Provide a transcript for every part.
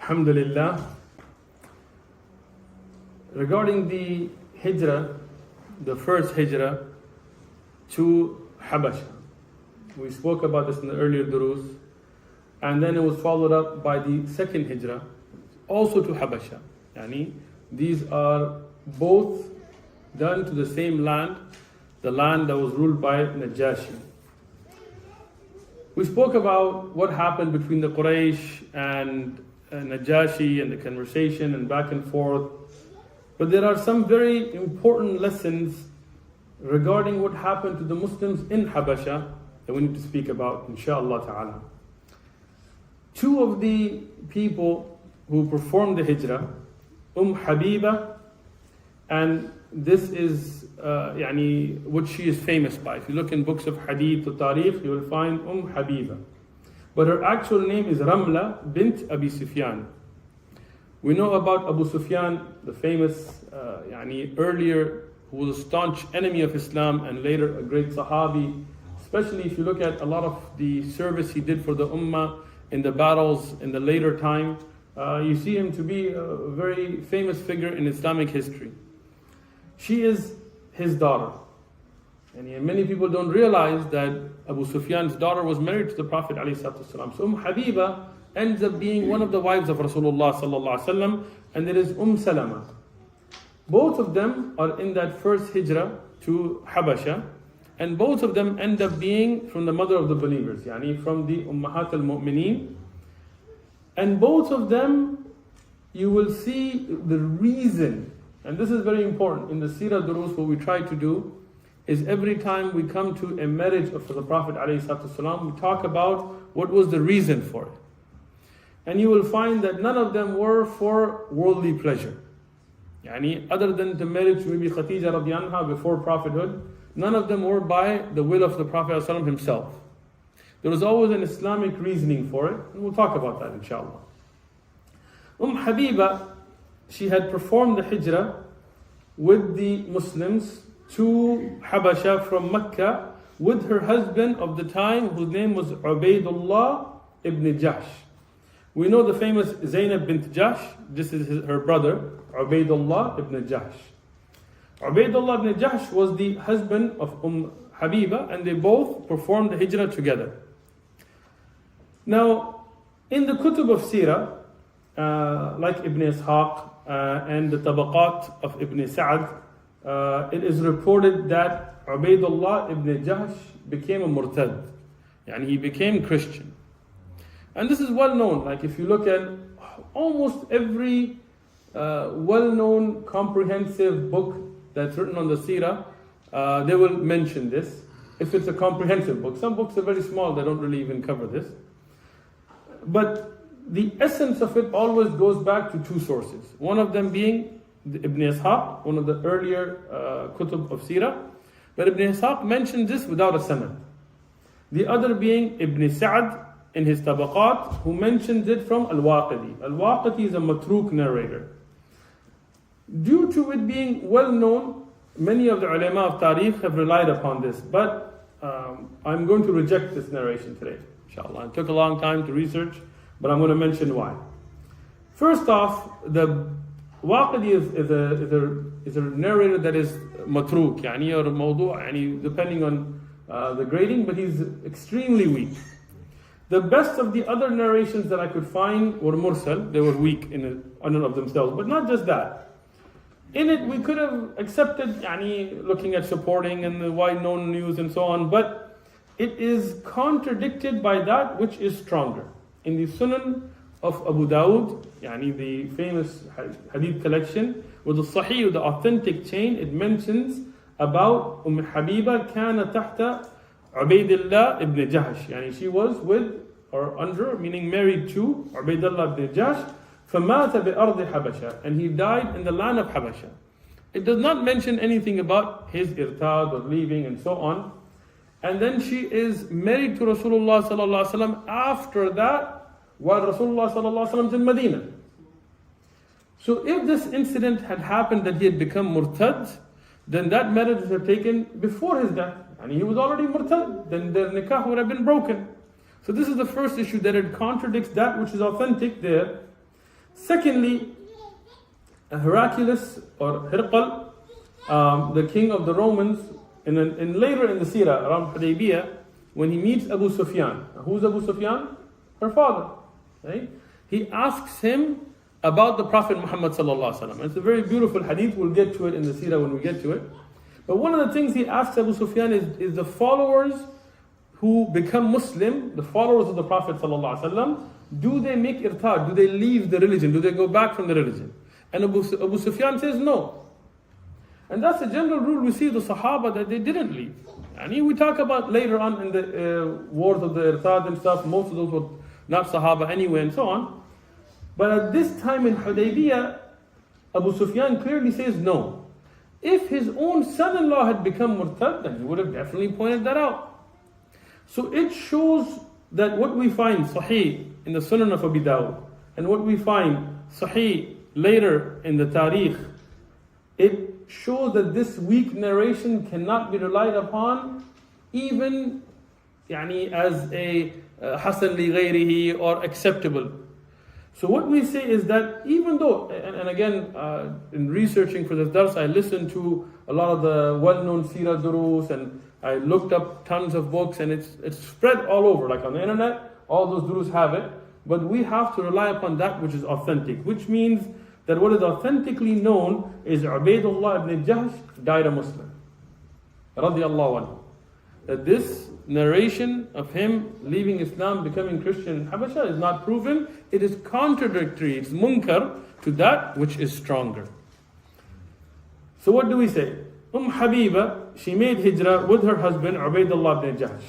Alhamdulillah. Regarding the Hijra, the first Hijra to Habasha, we spoke about this in the earlier durus, and then it was followed up by the second Hijra, also to Habasha. Yani, these are both done to the same land, the land that was ruled by Najashi. We spoke about what happened between the Quraysh and Najashi and the conversation and back and forth. But there are some very important lessons regarding what happened to the Muslims in Habasha that we need to speak about, inshaAllah ta'ala. Two of the people who performed the Hijrah, Habiba, and this is what she is famous by. If you look in books of Hadith or Tariq, you will find Habiba. But her actual name is Ramla bint Abi Sufyan. We know about Abu Sufyan, the famous, earlier, who was a staunch enemy of Islam and later a great Sahabi. Especially if you look at a lot of the service he did for the Ummah in the battles in the later time, you see him to be a very famous figure in Islamic history. She is his daughter. And many people don't realize that Abu Sufyan's daughter was married to the Prophet ﷺ. So Habiba ends up being one of the wives of Rasulullah ﷺ, and there is Salama. Both of them are in that first Hijrah to Habasha, and both of them end up being from the mother of the believers, from the Ummahat al-Mu'mineen. And both of them, you will see the reason, and this is very important in the Seerah durus. What we try to do is every time we come to a marriage of the Prophet ﷺ, we talk about what was the reason for it. And you will find that none of them were for worldly pleasure. Other than the marriage maybe Khadija radiallahu anha before prophethood, none of them were by the will of the Prophet ﷺ himself. There was always an Islamic reasoning for it, and we'll talk about that inshallah. Habiba, she had performed the Hijrah with the Muslims to Habasha from Mecca with her husband of the time, whose name was Ubaydullah ibn Jahsh. We know the famous Zainab bint Jahsh. This is her brother, Ubaydullah ibn Jahsh. Ubaydullah ibn Jahsh was the husband of Habiba, and they both performed the Hijrah together. Now, in the Kutub of Seerah, like Ibn Ishaq and the Tabaqat of Ibn Sa'd, it is reported that Ubaydullah ibn Jahsh became a murtad. He became Christian. And this is well known. Like if you look at almost every well-known comprehensive book that's written on the Seerah, they will mention this. If it's a comprehensive book. Some books are very small, they don't really even cover this. But the essence of it always goes back to two sources. One of them being Ibn Ishaq, one of the earlier kutub of Seerah. But Ibn Ishaq mentioned this without a sanad. The other being Ibn Sa'd in his Tabaqat, who mentions it from Al-Waqidi. Al-Waqidi is a matruk narrator. Due to it being well known, many of the ulama of Tariq have relied upon this. But I'm going to reject this narration today, inshallah. It took a long time to research, but I'm going to mention why. First off, the Waqidi is a narrator that is matruk, or mawdu', depending on the grading, but he's extremely weak. The best of the other narrations that I could find were mursal. They were weak in and of themselves, but not just that. In it, we could have accepted, looking at supporting and the wide-known news and so on, but it is contradicted by that which is stronger. In the Sunan of Abu Dawud, the famous hadith collection, with the Sahih, the authentic chain, it mentions about Habiba kana tahta Ubaydullah ibn Jahsh. She was with or under, meaning married to Ubaydullah ibn Jahsh. فَمَاتَ بِأَرْضِ حَبَشَةٍ, and he died in the land of Habasha. It does not mention anything about his irtad or leaving and so on. And then she is married to Rasulullah sallallahu alaihi wasallam after that, while Rasulullah sallallahu alaihi wasallam is in Medina. So if this incident had happened that he had become murtad, then that marriage would have taken before his death. And he was already murtad, then their nikah would have been broken. So this is the first issue, that it contradicts that which is authentic there. Secondly, Heraclius or Hirqal, the king of the Romans, later in the Seerah, around Hudaybiyah, when he meets Abu Sufyan. Who's Abu Sufyan? Her father. Right? He asks him about the Prophet Muhammad sallallahu alaihi wasallam. It's a very beautiful hadith. We'll get to it in the Seerah when we get to it. But one of the things he asks Abu Sufyan is the followers who become Muslim, the followers of the Prophet sallallahu alaihi wasallam, do they make irtad? Do they leave the religion? Do they go back from the religion? And Abu Sufyan says no. And that's a general rule we see the Sahaba that they didn't leave. And we talk about later on in the wars of the irtad and stuff, most of those were not Sahaba anyway and so on. But at this time in Hudaybiyah, Abu Sufyan clearly says no. If his own son-in-law had become murtad, then he would have definitely pointed that out. So it shows that what we find Sahih in the Sunan of Abi Dawud and what we find Sahih later in the Tarikh, it shows that this weak narration cannot be relied upon even as a Hasan li ghayrihi or acceptable. So what we say is that even though, and again, in researching for this dars, I listened to a lot of the well-known Seerah durus and I looked up tons of books and it's spread all over, like on the internet, all those durus have it. But we have to rely upon that which is authentic, which means that what is authentically known is Ubaydullah ibn Jahsh died a Muslim. Radiallahu anhu. That this narration of him leaving Islam, becoming Christian in Habasha is not proven. It is contradictory, it's munkar to that which is stronger. So what do we say? Habiba, she made hijrah with her husband Ubaydullah ibn Jahsh.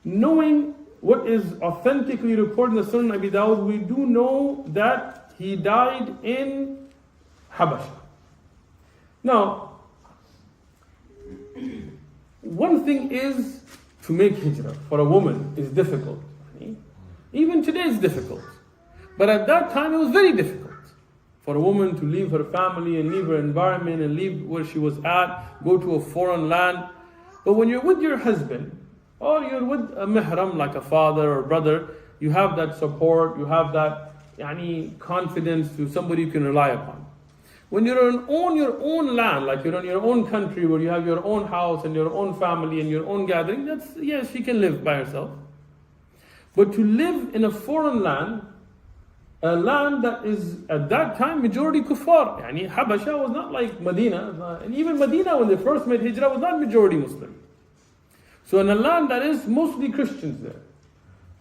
Knowing what is authentically reported in the Sunan Abi Dawud, we do know that he died in Habasha. Now, one thing is to make hijrah for a woman is difficult. Even today it's difficult. But at that time it was very difficult for a woman to leave her family and leave her environment and leave where she was at, go to a foreign land. But when you're with your husband, or you're with a mihram like a father or brother, you have that support, you have that confidence to somebody you can rely upon. When you're on your own land, like you're in your own country where you have your own house and your own family and your own gathering, yes, she can live by herself. But to live in a foreign land, a land that is at that time majority kuffar. Habasha was not like Medina, and even Medina when they first made hijrah was not majority Muslim. So in a land that is mostly Christians there,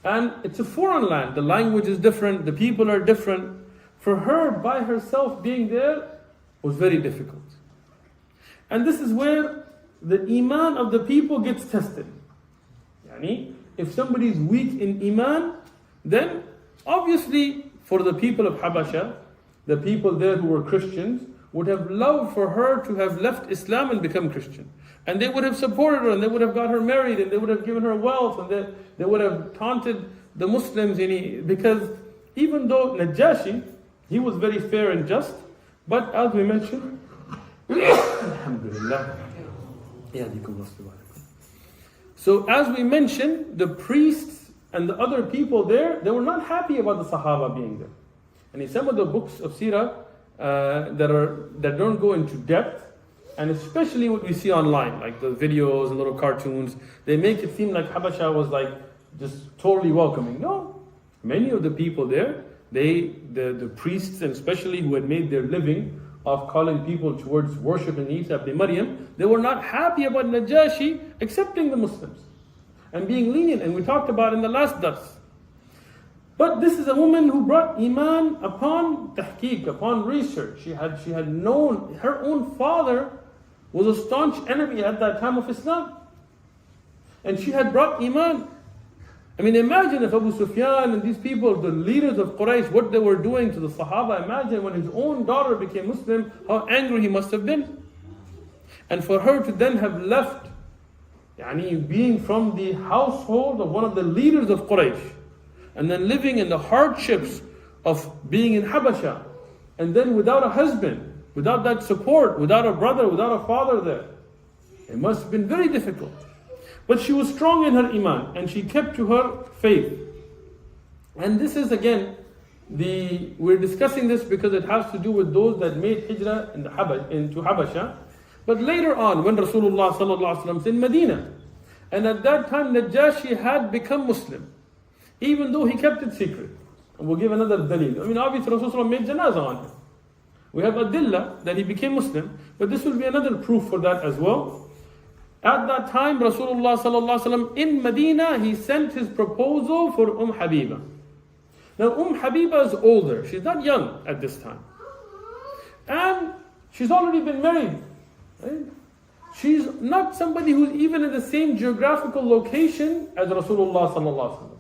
and it's a foreign land, the language is different, the people are different. For her by herself being there was very difficult. And this is where the iman of the people gets tested. If somebody is weak in iman, then obviously for the people of Habasha, the people there who were Christians, would have loved for her to have left Islam and become Christian. And they would have supported her and they would have got her married and they would have given her wealth and they would have taunted the Muslims. Because even though Najashi, he was very fair and just, but as we mentioned, Alhamdulillah. So as we mentioned, the priests and the other people there, they were not happy about the Sahaba being there. And in some of the books of Seerah that don't go into depth, and especially what we see online, like the videos and little cartoons, they make it seem like Habasha was like just totally welcoming. No, many of the people there, the priests and especially who had made their living of calling people towards worshiping Isa ibn Maryam, they were not happy about Najashi accepting the Muslims and being lenient, and we talked about in the last dars. But this is a woman who brought iman upon tahqiq, upon research. She had known her own father was a staunch enemy at that time of Islam, and she had brought iman. Imagine if Abu Sufyan and these people, the leaders of Quraysh, what they were doing to the Sahaba. Imagine when his own daughter became Muslim, how angry he must have been. And for her to then have left, being from the household of one of the leaders of Quraysh, and then living in the hardships of being in Habasha, and then without a husband, without that support, without a brother, without a father there, it must have been very difficult. But she was strong in her iman and she kept to her faith. And this is again we're discussing this because it has to do with those that made Hijra into Habasha. But later on, when Rasulullah sallallahu alaihi wasallam is in Medina, and at that time Najashi had become Muslim, even though he kept it secret. And we'll give another dalil. I mean, obviously Rasulullah made janazah on him. We have adillah that he became Muslim, but this will be another proof for that as well. At that time, Rasulullah sallallahu alaihi wasallam in Medina, he sent his proposal for Habiba. Now Habiba is older, she's not young at this time. And she's already been married. Right? She's not somebody who's even in the same geographical location as Rasulullah sallallahu alaihi wasallam.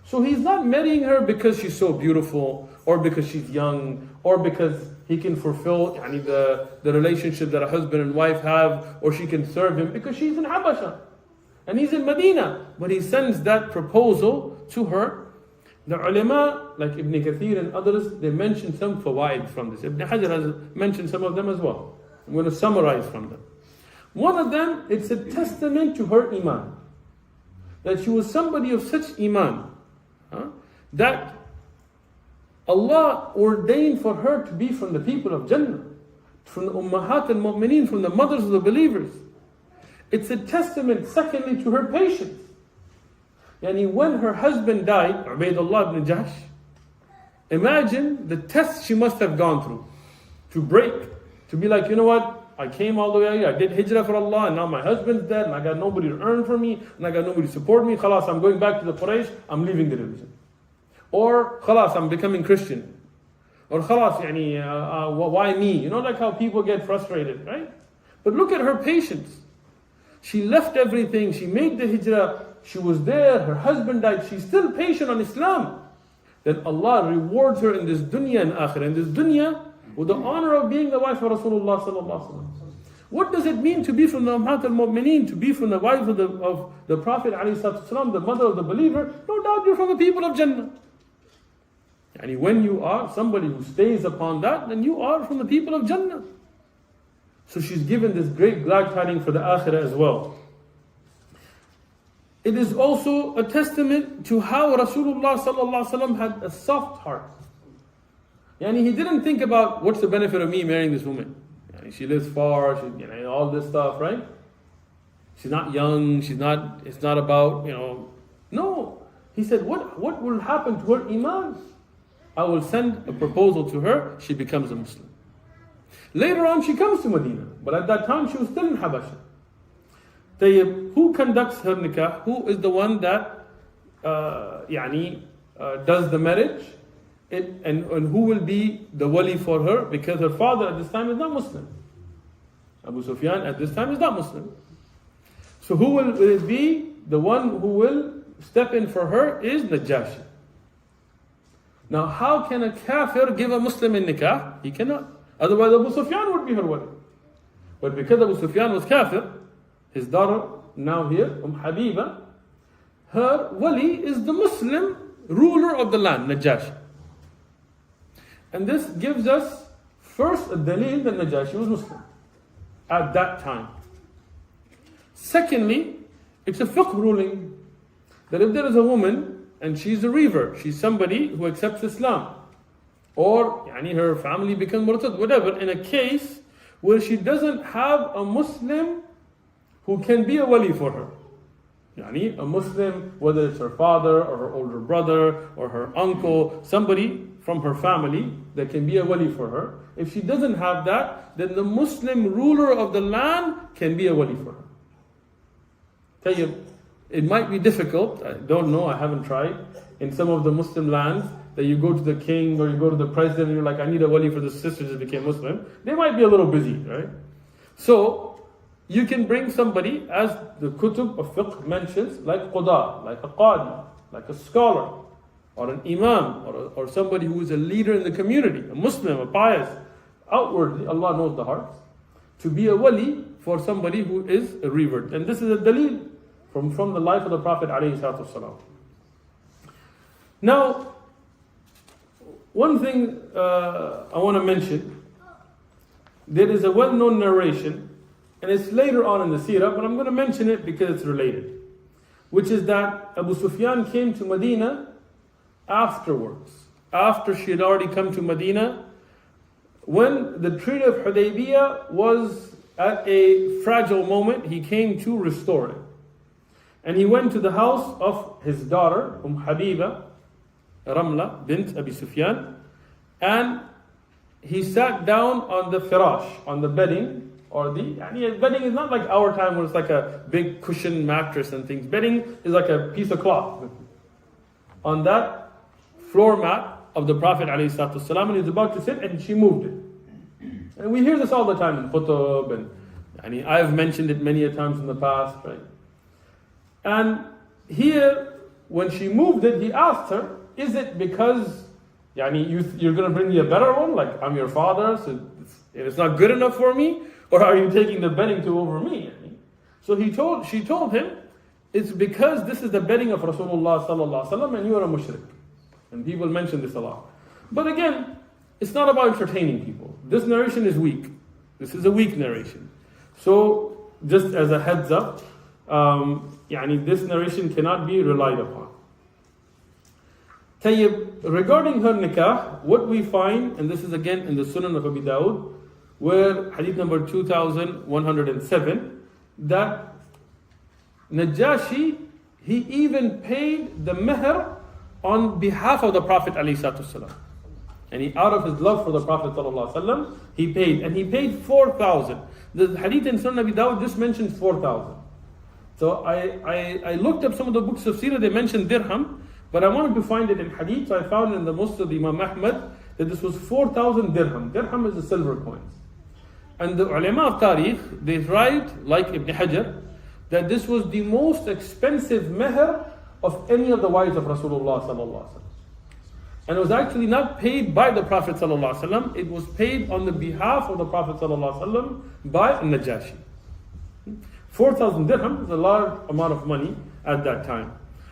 So he's not marrying her because she's so beautiful, or because she's young, or because he can fulfill the relationship that a husband and wife have, or she can serve him because she's in Habasha and he's in Medina. But he sends that proposal to her. The ulama, like Ibn Kathir and others, they mention some fawaid from this. Ibn Hajar has mentioned some of them as well. I'm going to summarize from them. One of them, it's a testament to her iman, that she was somebody of such iman, that Allah ordained for her to be from the people of Jannah, from the Ummahat al-Mu'mineen, from the mothers of the believers. It's a testament, secondly, to her patience. When her husband died, Ubaydullah ibn Jahsh, imagine the test she must have gone through to break, to be like, you know what, I came all the way here, I did hijrah for Allah, and now my husband's dead, and I got nobody to earn for me, and I got nobody to support me. Khalas, I'm going back to the Quraysh, I'm leaving the religion. Or khalas, I'm becoming Christian. Or khalas, why me? Like how people get frustrated, right? But look at her patience. She left everything, she made the hijrah, she was there, her husband died, she's still patient on Islam. Then Allah rewards her in this dunya and akhirah. In this dunya, with the honor of being the wife of Rasulullah sallallahu alaihi wasallam. What does it mean to be from the Ummahat al-Mu'mineen, to be from the wife of the Prophet alayhi salatu, the mother of the believer? No doubt you're from the people of Jannah. And when you are somebody who stays upon that, then you are from the people of Jannah. So she's given this great glad tidings for the akhirah as well. It is also a testament to how Rasulullah sallallahu alaihi wasallam had a soft heart. He didn't think about what's the benefit of me marrying this woman. She lives far, all this stuff, right? She's not young, it's not about, No. He said, what will happen to her iman? I will send a proposal to her, she becomes a Muslim. Later on, she comes to Medina, but at that time, she was still in Habasha. Who conducts her nikah? Who is the one that does the marriage? And who will be the wali for her? Because her father at this time is not Muslim. Abu Sufyan at this time is not Muslim. So who will it be? The one who will step in for her is Najashi. Now how can a kafir give a Muslim in nikah? He cannot. Otherwise Abu Sufyan would be her wali. But because Abu Sufyan was kafir, his daughter, now here, Habiba, her wali is the Muslim ruler of the land, Najashi. And this gives us first a dalil that Najashi was Muslim at that time. Secondly, it's a fiqh ruling that if there is a woman and she's a revert, she's somebody who accepts Islam, or her family becomes murtad, whatever, in a case where she doesn't have a Muslim who can be a wali for her. A Muslim, whether it's her father or her older brother or her uncle, somebody from her family that can be a wali for her. If she doesn't have that, then the Muslim ruler of the land can be a wali for her. Tell you, it might be difficult, I don't know, I haven't tried, in some of the Muslim lands, that you go to the king or you go to the president and you're like, I need a wali for the sister that became Muslim. They might be a little busy, right? So, you can bring somebody, as the kutub of fiqh mentions, like qada, like a qadi, like a scholar, or an imam, or somebody who is a leader in the community, a Muslim, a pious, outwardly, Allah knows the hearts, to be a wali for somebody who is a revert. And this is a dalil from the life of the Prophet ﷺ. Now, one thing I want to mention, there is a well-known narration, and it's later on in the Seerah, but I'm going to mention it because it's related, which is that Abu Sufyan came to Medina afterwards. after she had already come to Medina, when the Treaty of Hudaybiyah was at a fragile moment, he came to restore it. And he went to the house of his daughter, Habiba, Ramla bint Abi Sufyan, and he sat down on the firash, on the bedding, or bedding is not like our time where it's like a big cushion mattress and things. Bedding is like a piece of cloth. On that floor mat of the Prophet ﷺ, and he was about to sit, and she moved it. And we hear this all the time in khutub, and I've mentioned it many a times in the past, right? And here, when she moved it, he asked her, is it because you're going to bring me a better one, like I'm your father, so it's not good enough for me? Or are you taking the bedding to over me? So she told him, it's because this is the bedding of Rasulullah sallallahu alaihi wasallam and you are a mushrik. And people mention this a lot. But again, it's not about entertaining people. This narration is weak. This is a weak narration. So just as a heads up, this narration cannot be relied upon. Regarding her nikah, what we find, and this is again in the Sunan of Abi Dawud, where hadith number 2107, that Najashi, he even paid the mehr on behalf of the Prophet ﷺ. And he, out of his love for the Prophet ﷺ, he paid 4,000. The hadith in Sunan Abi Dawud just mentions 4,000. So I looked up some of the books of Seerah, they mentioned dirham, but I wanted to find it in hadith, so I found in the Musnad of Imam Ahmad that this was 4,000 dirham. Dirham is the silver coins. And the ulama of Tariq, they write, like Ibn Hajar, that this was the most expensive mehr of any of the wives of Rasulullah sallallahu alaihi wasallam. And it was actually not paid by the Prophet sallallahu alaihi wasallam, it was paid on the behalf of the Prophet sallallahu alaihi wasallam by Najashi. 4,000 dirham is a large amount of money at that time.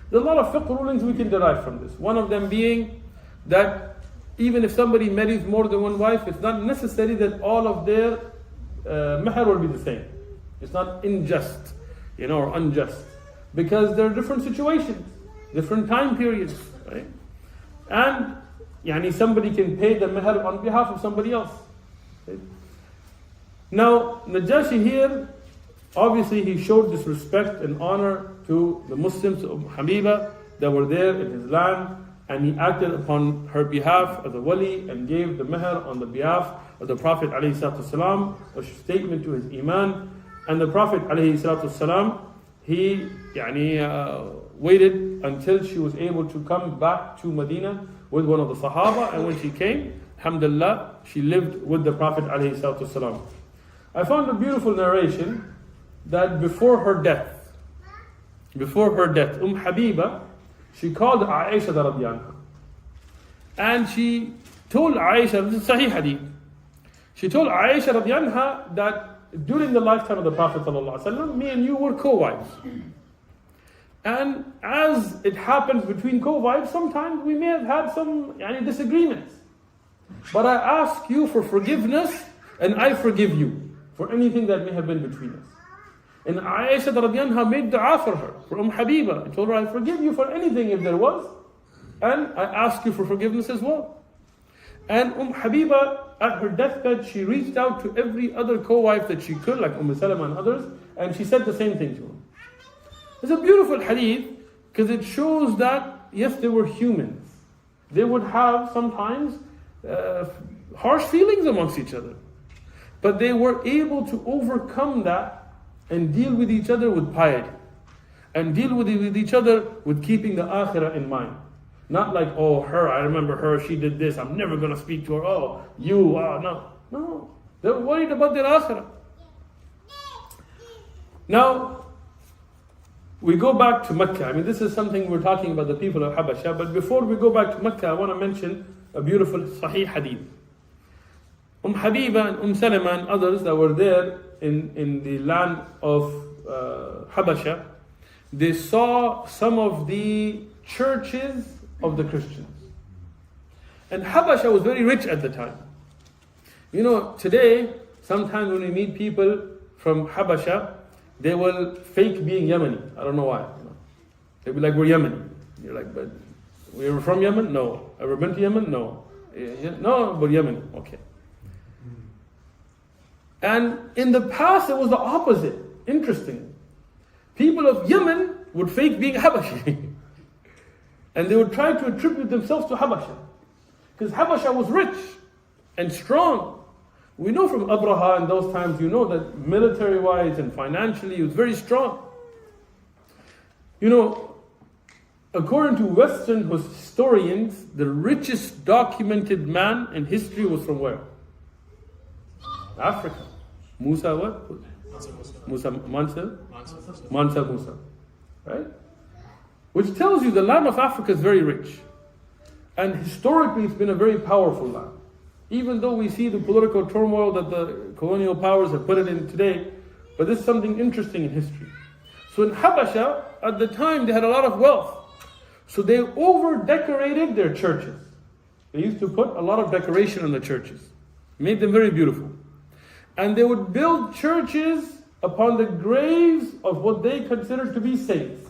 There's a lot of fiqh rulings we can derive from this. One of them being that even if somebody marries more than one wife, it's not necessary that all of their mehr will be the same. It's not unjust, or unjust. Because there are different situations, different time periods, right? And somebody can pay the mehr on behalf of somebody else. Right? Now, Najashi here, obviously he showed this respect and honor to the Muslims of Habiba that were there in his land, and he acted upon her behalf as a wali and gave the mehr on the behalf of the Prophet ﷺ, a statement to his iman. And the Prophet ﷺ, he waited until she was able to come back to Medina with one of the Sahaba, and when she came, alhamdulillah, she lived with the Prophet ﷺ. I found a beautiful narration that before her death, Habiba, she called Aisha radiallahu anha. And she told Aisha, this is Sahih Hadith, she told Aisha radiallahu anha that during the lifetime of the Prophet sallallahu alaihi wasallam, me and you were co-wives. And as it happens between co-wives, sometimes we may have had some disagreements. But I ask you for forgiveness, and I forgive you for anything that may have been between us. And Aisha radiallahu anha made dua for her, for Habiba. I told her, I forgive you for anything if there was, and I ask you for forgiveness as well. And Habiba, at her deathbed, she reached out to every other co-wife that she could, like Salama and others, and she said the same thing to them. It's a beautiful hadith, because it shows that, yes, they were humans. They would have sometimes harsh feelings amongst each other. But they were able to overcome that and deal with each other with piety. And deal with each other with keeping the akhirah in mind. Not like, oh, her, I remember her, she did this, I'm never going to speak to her. Oh, you, no. No, they're worried about their akhirah. Now, we go back to Mecca. This is something we're talking about the people of Habasha. But before we go back to Mecca, I want to mention a beautiful Sahih Hadith. Habiba and Salama and others that were there in the land of Habasha, they saw some of the churches of the Christians. And Habasha was very rich at the time. Today, sometimes when we meet people from Habasha, they will fake being Yemeni. I don't know why. They'll be like, we're Yemeni. You're like, but You're from Yemen? No. Ever been to Yemen? No. No, but Yemen. Okay. And in the past, it was the opposite. Interesting. People of Yemen would fake being Habashi. And they would try to attribute themselves to Habasha. Because Habasha was rich and strong. We know from Abraha in those times, you know that military-wise and financially, he was very strong. You know, according to Western historians, the richest documented man in history was from where? Africa. Musa what? Mansa Musa. Right? Which tells you the land of Africa is very rich. And historically it's been a very powerful land. Even though we see the political turmoil that the colonial powers have put it in today, but this is something interesting in history. So in Habasha, at the time they had a lot of wealth. So they over-decorated their churches. They used to put a lot of decoration in the churches. Made them very beautiful. And they would build churches upon the graves of what they considered to be saints.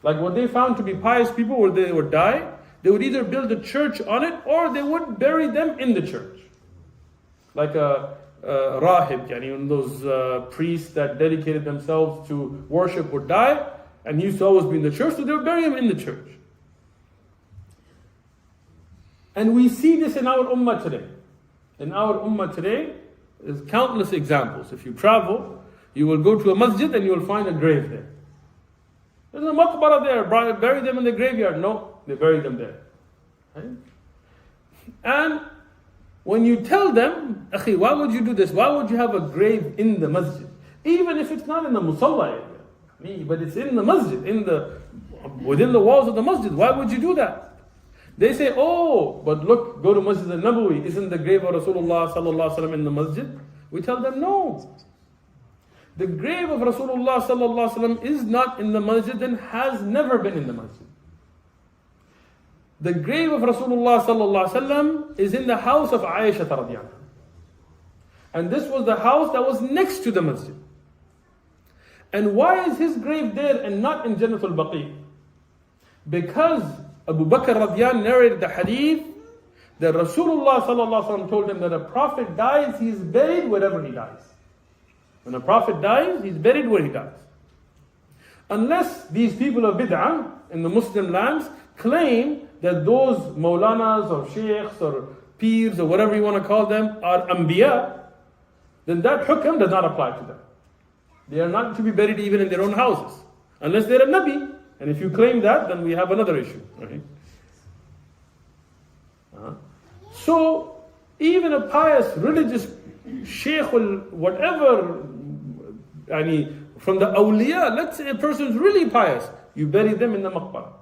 Like what they found to be pious people where they would die, they would either build a church on it or they would bury them in the church. Like a rahib, yani those priests that dedicated themselves to worship would die, and he used to always be in the church, so they would bury him in the church. And we see this in our ummah today. In our ummah today, there's countless examples. If you travel, you will go to a masjid and you will find a grave there. There's a maqbara there, bury them in the graveyard. No, they bury them there. Right? And when you tell them, Akhi, why would you do this? Why would you have a grave in the masjid? Even if it's not in the musalla area, but it's in the masjid, within the walls of the masjid. Why would you do that? They say, oh, but look, go to Masjid al-Nabawi. Isn't the grave of Rasulullah sallallahu alaihi wasallam in the masjid? We tell them, no. The grave of Rasulullah sallallahu alaihi wasallam is not in the masjid and has never been in the masjid. The grave of Rasulullah sallallahu alaihi wasallam is in the house of Aisha radhiyallahu anha. And this was the house that was next to the masjid. And why is his grave there and not in Jannatul Baqi? Because Abu Bakr radhiyallahu narrated the hadith that Rasulullah sallallahu alaihi wasallam told him that a prophet dies, he is buried wherever he dies. When a prophet dies, he's buried where he dies. Unless these people of bid'ah in the Muslim lands claim that those maulanas or sheikhs or peers or whatever you want to call them are anbiya, then that hukm does not apply to them. They are not to be buried even in their own houses, unless they're a nabi. And if you claim that, then we have another issue. Right? So, even a pious religious sheikh or whatever, from the awliya, let's say a person is really pious, you bury them in the maqbara.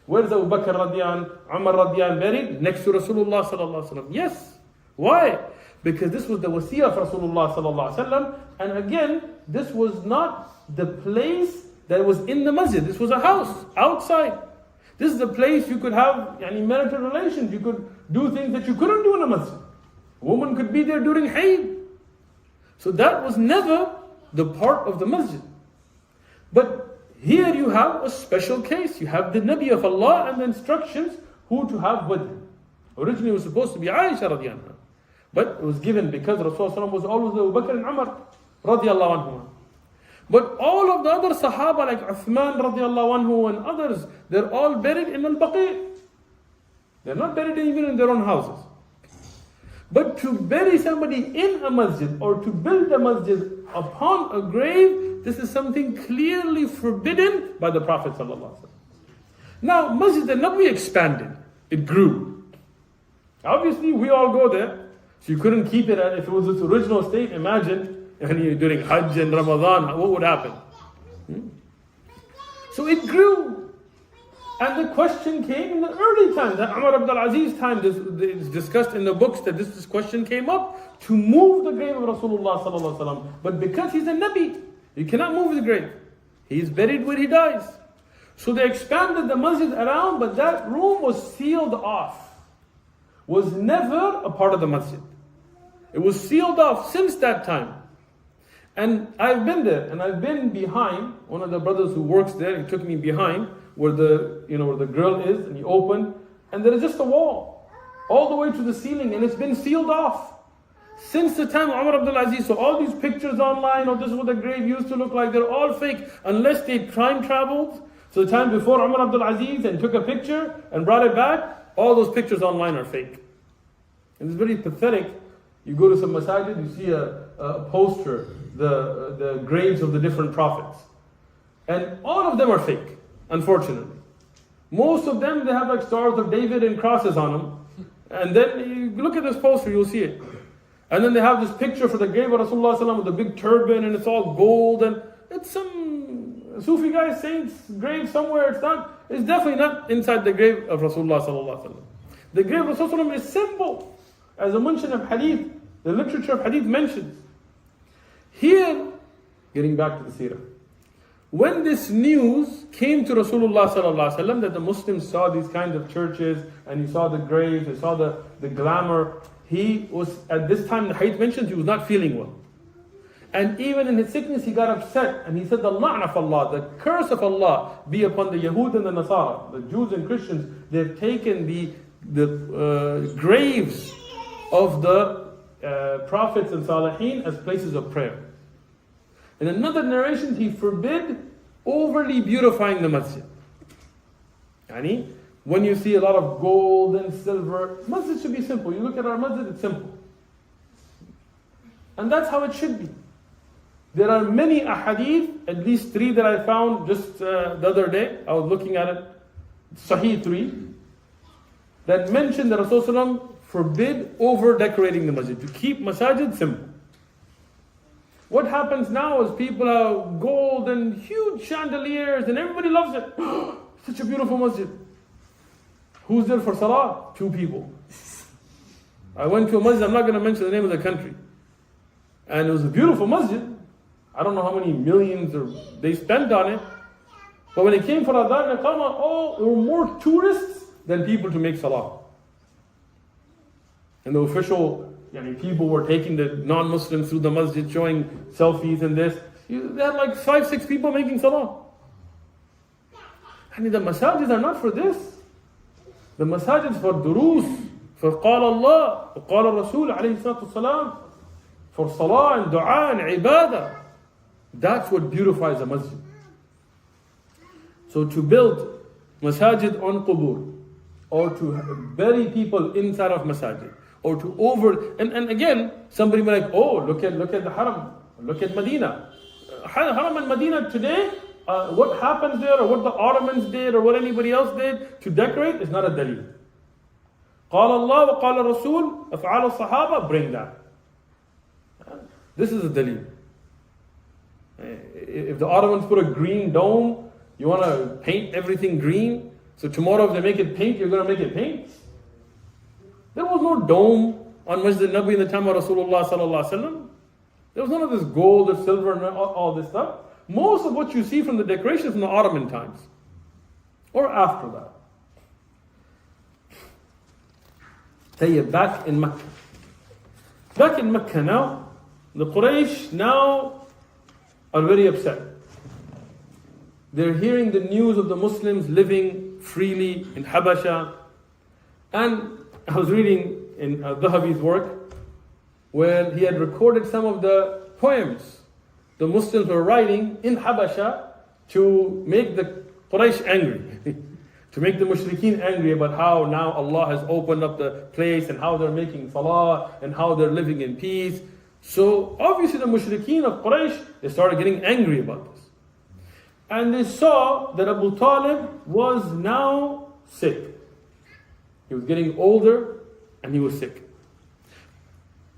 Where's Abu Bakr radiyan, Umar radiyan buried? Next to Rasulullah sallallahu alaihi wasallam. Yes. Why? Because this was the wasiyah of Rasulullah sallallahu alaihi wasallam. And again, this was not the place that was in the masjid. This was a house outside. This is the place you could have marital relations. You could do things that you couldn't do in a masjid. A woman could be there during Hayd. So that was never the part of the masjid. But here you have a special case. You have the Nabi of Allah and the instructions who to have with him. Originally it was supposed to be Aisha radiyallahu anha. But it was given because Rasulullah was always Abu Bakr and Umar radiyallahu anhu. But all of the other Sahaba like Uthman radiallahu anhu and others, they're all buried in al-Baqi. They're not buried even in their own houses. But to bury somebody in a masjid or to build a masjid upon a grave, this is something clearly forbidden by the Prophet sallallahu alaihi wasallam. Now, Masjid al-Nabawi expanded. It grew. Obviously, we all go there. So you couldn't keep it if it was its original state. Imagine. And during Hajj and Ramadan, what would happen? So it grew. And the question came in the early times, that Umar Abdul Aziz's time, this is discussed in the books that this question came up to move the grave of Rasulullah sallallahu alaihi wasallam. But because he's a Nabi, you cannot move his grave. He is buried where he dies. So they expanded the masjid around, but that room was sealed off. Was never a part of the masjid. It was sealed off since that time. And I've been there, and I've been behind. One of the brothers who works there, he took me behind, where the grill is, and you open, and there is just a wall, all the way to the ceiling, and it's been sealed off. Since the time of Umar Abdul Aziz, so all these pictures online, or this is what the grave used to look like, they're all fake, unless they time traveled. So the time before Umar Abdul Aziz and took a picture and brought it back, all those pictures online are fake. And it's very pathetic. You go to some masajid, you see a poster, the graves of the different prophets. And all of them are fake, unfortunately. Most of them, they have like stars of David and crosses on them. And then you look at this poster, you'll see it. And then they have this picture for the grave of Rasulullah ﷺ with a big turban, and it's all gold, and it's some Sufi guy saint's grave somewhere. It's definitely not inside the grave of Rasulullah ﷺ. The grave of Rasulullah is simple, as a mention of hadith, the literature of hadith mentions. Here, getting back to the seerah, when this news came to Rasulullah ﷺ that the Muslims saw these kinds of churches, and he saw the graves, he saw the glamour, he was, at this time the hadith mentions, he was not feeling well. And even in his sickness he got upset, and he said, the la'na of Allah, the curse of Allah be upon the Yahud and the Nasara, the Jews and Christians. They've taken the graves of the prophets and Salihin as places of prayer. In another narration, he forbid overly beautifying the masjid. Yani, when you see a lot of gold and silver, masjid should be simple. You look at our masjid, it's simple. And that's how it should be. There are many ahadith, at least 3 that I found just the other day. I was looking at it, Sahih 3, that mention that Rasulullah forbid over decorating the masjid, to keep masajid simple. What happens now is people have gold and huge chandeliers and everybody loves it. Such a beautiful masjid. Who's there for salah? 2 people. I went to a masjid, I'm not going to mention the name of the country. And it was a beautiful masjid. I don't know how many millions they spent on it. But when it came for Adhan and Iqamah, there were more tourists than people to make salah. And the official, people were taking the non-Muslims through the masjid, showing selfies and this. They had like 5-6 people making salah. And the masajid are not for this. The masajid is for duroos, for قال Allah, وقال Rasul alayhi salatu wasalam, for salah and dua and ibadah. That's what beautifies a masjid. So to build masajid on qubur, or to bury people inside of masajid, or to and again, somebody might be like, look at the haram, look at Medina. Haram and Medina today, what happens there, or what the Ottomans did, or what anybody else did to decorate is not a dalil. قال الله وقال الرسول أفعال الصحابة, bring that. This is a dalil. If the Ottomans put a green dome, you want to paint everything green, so tomorrow if they make it pink, you're going to make it pink? There was no dome on Masjid Nabi in the time of Rasulullah sallallahu alaihi wasallam. There was none of this gold or silver and all this stuff. Most of what you see from the decorations from the Ottoman times, or after that. Back in Mecca. Back in Mecca now, the Quraysh now are very upset. They're hearing the news of the Muslims living freely in Habasha. And I was reading in Dhahabi's work where he had recorded some of the poems the Muslims were writing in Habasha to make the Quraysh angry, to make the mushrikeen angry about how now Allah has opened up the place and how they're making salah and how they're living in peace. So obviously the mushrikeen of Quraysh, they started getting angry about this. And they saw that Abu Talib was now sick. He was getting older and he was sick.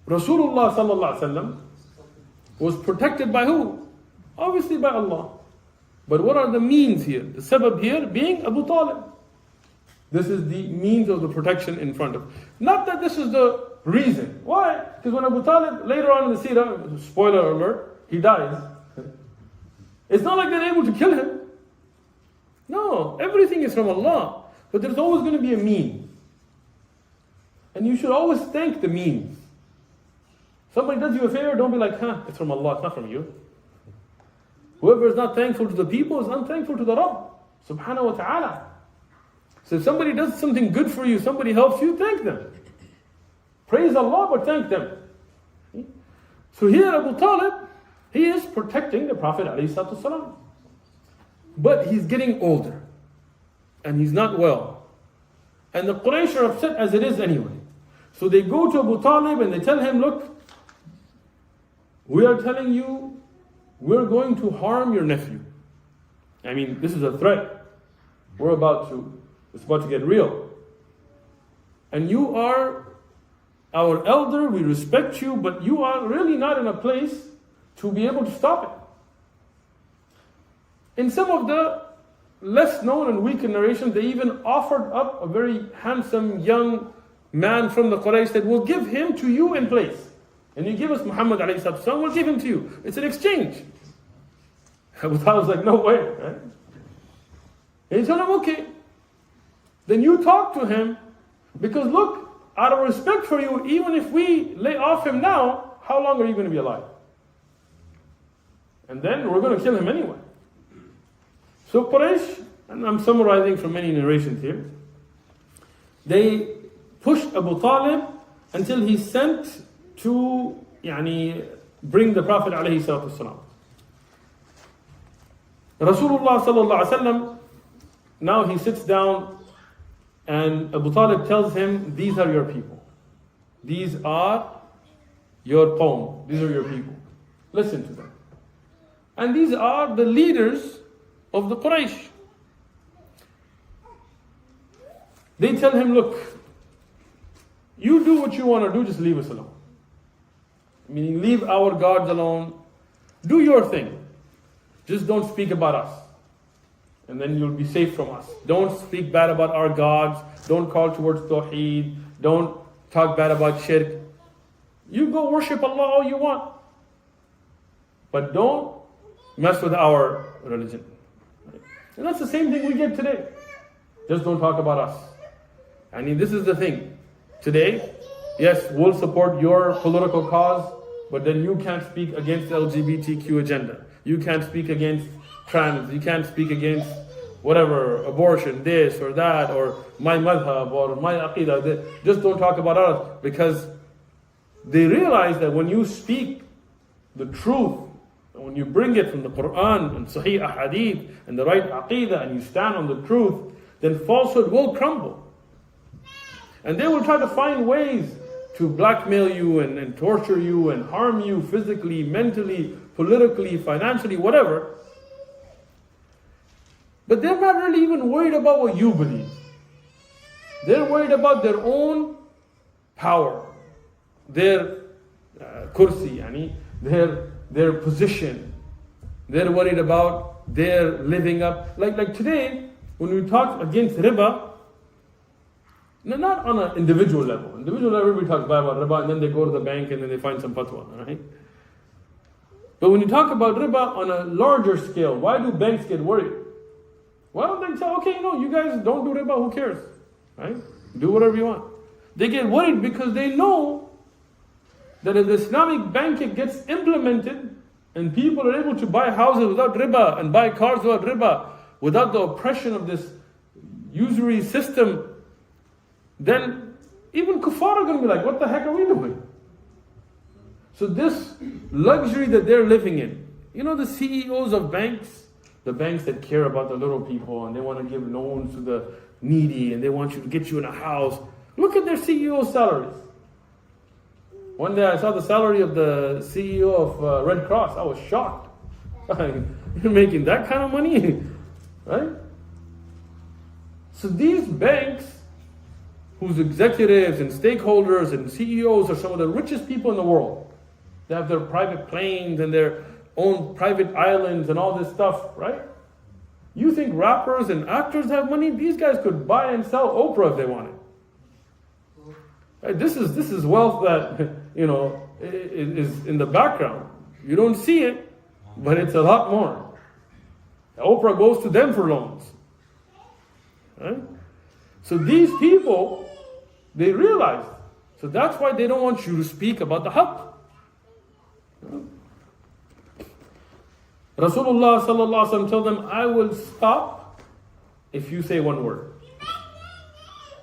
Rasulullah sallallahu alaihi wasallam was protected by who? Obviously by Allah. But what are the means here? The sabab here being Abu Talib. This is the means of the protection in front of. Not that this is the reason. Why? Because when Abu Talib, later on in the seerah, spoiler alert, he dies. It's not like they're able to kill him. No, everything is from Allah. But there's always going to be a mean. And you should always thank the means. Somebody does you a favor, don't be like, it's from Allah, it's not from you. Whoever is not thankful to the people is unthankful to the Rabb. subhanahu wa ta'ala. So if somebody does something good for you, somebody helps you, thank them. Praise Allah, but thank them. So here Abu Talib, he is protecting the Prophet ﷺ. But he's getting older. And he's not well. And the Quraysh are upset as it is anyway. So they go to Abu Talib and they tell him, look, we are telling you, we're going to harm your nephew. I mean, this is a threat. It's about to get real. And you are our elder, we respect you, but you are really not in a place to be able to stop it. In some of the less known and weaker narrations, they even offered up a very handsome young man from the Quraysh that will give him to you in place. And you give us Muhammad ﷺ, we'll give him to you. It's an exchange. Abu Talib was like, no way. Right? And he told him, okay. Then you talk to him, because look, out of respect for you, even if we lay off him now, how long are you going to be alive? And then we're going to kill him anyway. So Quraysh, and I'm summarizing from many narrations here, they pushed Abu Talib until he sent to bring the Prophet ﷺ. Rasulullah sallallahu alaihi wasallam, now he sits down and Abu Talib tells him, these are your people. These are your qawm. These are your people. Listen to them. And these are the leaders of the Quraysh. They tell him, look, you do what you want to do, just leave us alone. Meaning, leave our gods alone. Do your thing. Just don't speak about us. And then you'll be safe from us. Don't speak bad about our gods. Don't call towards Tawheed. Don't talk bad about shirk. You go worship Allah all you want. But don't mess with our religion. And that's the same thing we get today. Just don't talk about us. I mean, this is the thing. Today, yes, we'll support your political cause, but then you can't speak against the LGBTQ agenda. You can't speak against trans. You can't speak against whatever, abortion, this or that, or my madhab, or my aqidah. Just don't talk about us, because they realize that when you speak the truth, when you bring it from the Quran and Sahih Ahadith and the right aqidah, and you stand on the truth, then falsehood will crumble. And they will try to find ways to blackmail you and torture you and harm you physically, mentally, politically, financially, whatever. But they're not really even worried about what you believe. They're worried about their own power, their kursi, their position. They're worried about their living up. Like today, when we talk against riba, not on an individual level. Individual level, we talk bad about riba, and then they go to the bank and then they find some fatwa, right? But when you talk about riba on a larger scale, why do banks get worried? Well, they say, okay, no, you guys don't do riba, who cares? Right? Do whatever you want. They get worried because they know that if the Islamic banking gets implemented and people are able to buy houses without riba and buy cars without riba, without the oppression of this usury system, then even kuffar are going to be like, what the heck are we doing? So this luxury that they're living in, the CEOs of banks, the banks that care about the little people and they want to give loans to the needy and they want you to get you in a house. Look at their CEO salaries. One day I saw the salary of the CEO of Red Cross. I was shocked. You're making that kind of money? Right? So these banks, whose executives and stakeholders and CEOs are some of the richest people in the world. They have their private planes and their own private islands and all this stuff, right? You think rappers and actors have money? These guys could buy and sell Oprah if they wanted. Right? This is wealth that, is in the background. You don't see it, but it's a lot more. Oprah goes to them for loans. Right? So these people, they realize. So that's why they don't want you to speak about the haqq. Rasulullah sallallahu alaihi wasallam told them, I will stop if you say one word.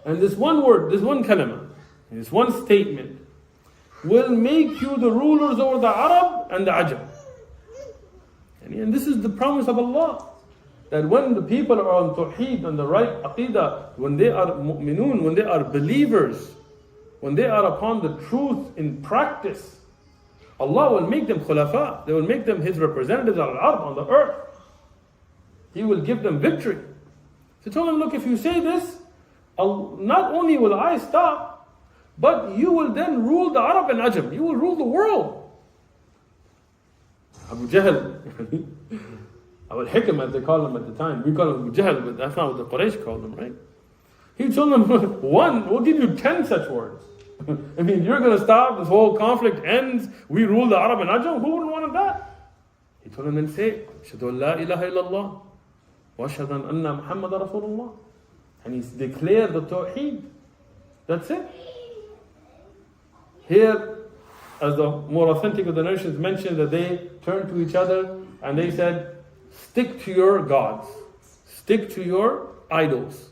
And this one word, this one kalima, this one statement will make you the rulers over the Arab and the Ajam. And this is the promise of Allah. That when the people are on Tawheed, on the right Aqidah, when they are mu'minun, when they are believers, when they are upon the truth in practice, Allah will make them khulafa. They will make them His representatives on the earth. He will give them victory. So he told them, look, if you say this, not only will I stop, but you will then rule the Arab and Ajam. You will rule the world. Abu Jahl, Abu Hikam as they call him at the time. We call him Abu Jahl, but that's not what the Quraysh called him, right? He told them, one, we'll give you 10 such words. I mean, you're going to stop, this whole conflict ends, we rule the Arab and Ajam, who wouldn't want that? He told them, then say, Ashhadu an la ilaha illallah, wa ashhadu anna Muhammad Rasulullah. And he declared the Tawheed. That's it. Here, as the more authentic of the narrations mentioned, that they turned to each other and they said, stick to your gods, stick to your idols,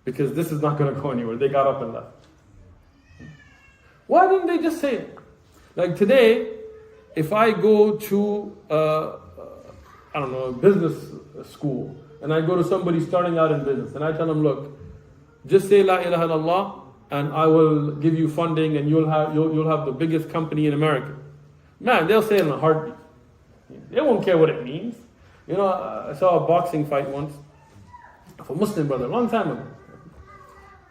because this is not going to go anywhere. They got up and left. Why didn't they just say it? Like today, if I go to, a business school, and I go to somebody starting out in business, and I tell them, look, just say La ilaha illallah, and I will give you funding, and you'll have the biggest company in America. Man, they'll say it in a heartbeat. They won't care what it means. You know, I saw a boxing fight once of a Muslim brother, a long time ago.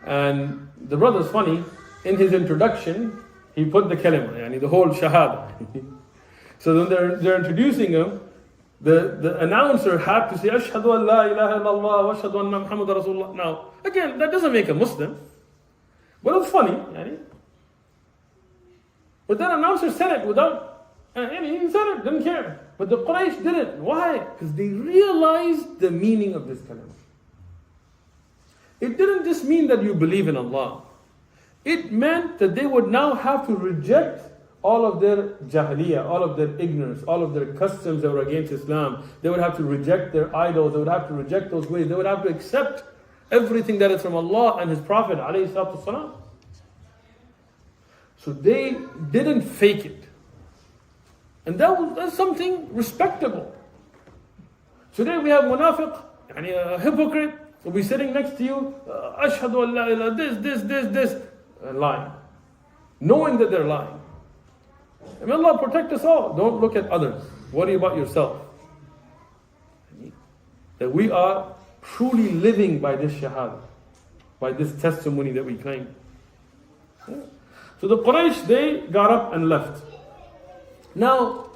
And the brother's funny. In his introduction, he put the kalima, the whole shahada. So when they're introducing him, the announcer had to say, Ashhadu an la ilaha illallah wa ashhadu anna Muhammad Rasulullah. Now, again, that doesn't make a Muslim. But it's funny. But that announcer said it without, he said it, didn't care. But the Quraysh did it. Why? Because they realized the meaning of this kalima. It didn't just mean that you believe in Allah. It meant that they would now have to reject all of their jahiliyyah, all of their ignorance, all of their customs that were against Islam. They would have to reject their idols. They would have to reject those ways. They would have to accept everything that is from Allah and His Prophet ﷺ. So they didn't fake it. And that's something respectable. Today we have munafiq, a hypocrite, will be sitting next to you, Ashhadu an la ilaha, this, and lying. Knowing that they're lying. And may Allah protect us all. Don't look at others. Worry about yourself. That we are truly living by this shahada, by this testimony that we claim. So the Quraysh, they got up and left. Now,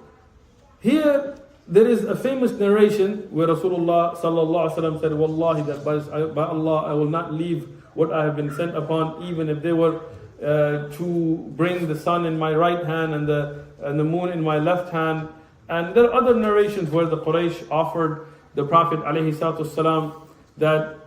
here there is a famous narration where Rasulullah sallallahu alaihi wasallam said, Wallahi, that by Allah I will not leave what I have been sent upon, even if they were to bring the sun in my right hand and the moon in my left hand. And there are other narrations where the Quraysh offered the Prophet ﷺ that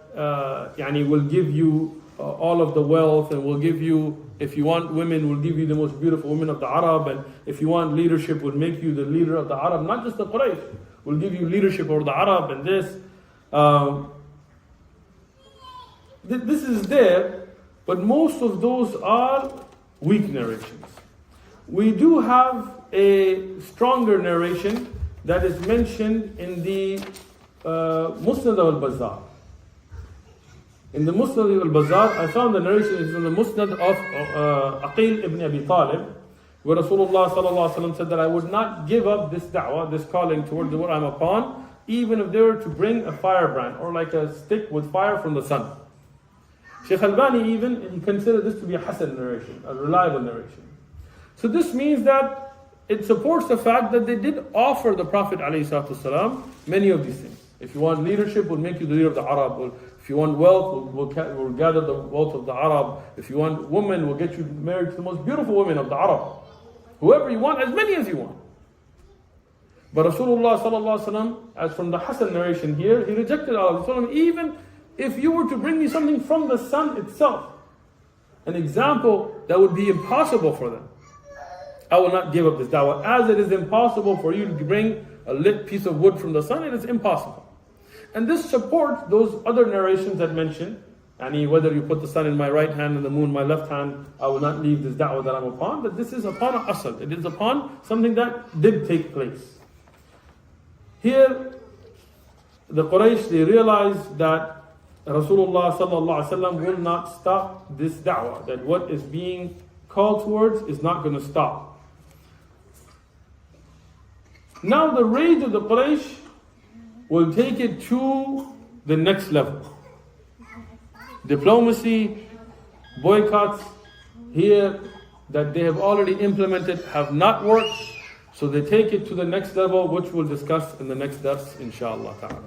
will give you all of the wealth, and will give you, if you want women, we'll give you the most beautiful women of the Arab, and if you want leadership, we'll make you the leader of the Arab, not just the Quraysh, we'll give you leadership over the Arab and this. This is there, but most of those are weak narrations. We do have a stronger narration that is mentioned in the Musnad al-Bazzar. In the Musnad al-Bazzar, I found the narration is in the Musnad of Aqil ibn Abi Talib, where Rasulullah sallallahu alaihi wasallam said that I would not give up this da'wah, this calling towards what I'm upon, even if they were to bring a firebrand or like a stick with fire from the sun. Shaykh Albani he considered this to be a hasan narration, a reliable narration. So this means that it supports the fact that they did offer the Prophet ﷺ many of these things. If you want leadership, we'll make you the leader of the Arab. If you want wealth, we'll gather the wealth of the Arab. If you want women, we'll get you married to the most beautiful women of the Arab. Whoever you want, as many as you want. But Rasulullah ﷺ, as from the Hasan narration here, he rejected all of them. Even if you were to bring me something from the sun itself, an example that would be impossible for them, I will not give up this da'wah. As it is impossible for you to bring a lit piece of wood from the sun, it is impossible. And this supports those other narrations that mention, whether you put the sun in my right hand and the moon in my left hand, I will not leave this da'wah that I'm upon. But this is upon an asl. It is upon something that did take place. Here, the Quraysh, they realized that Rasulullah sallallahu alaihi wasallam will not stop this da'wah, that what is being called towards is not going to stop. Now the rage of the Quraysh will take it to the next level. Diplomacy, boycotts here that they have already implemented have not worked, so they take it to the next level, which we'll discuss in the next dars, inshallah ta'ala.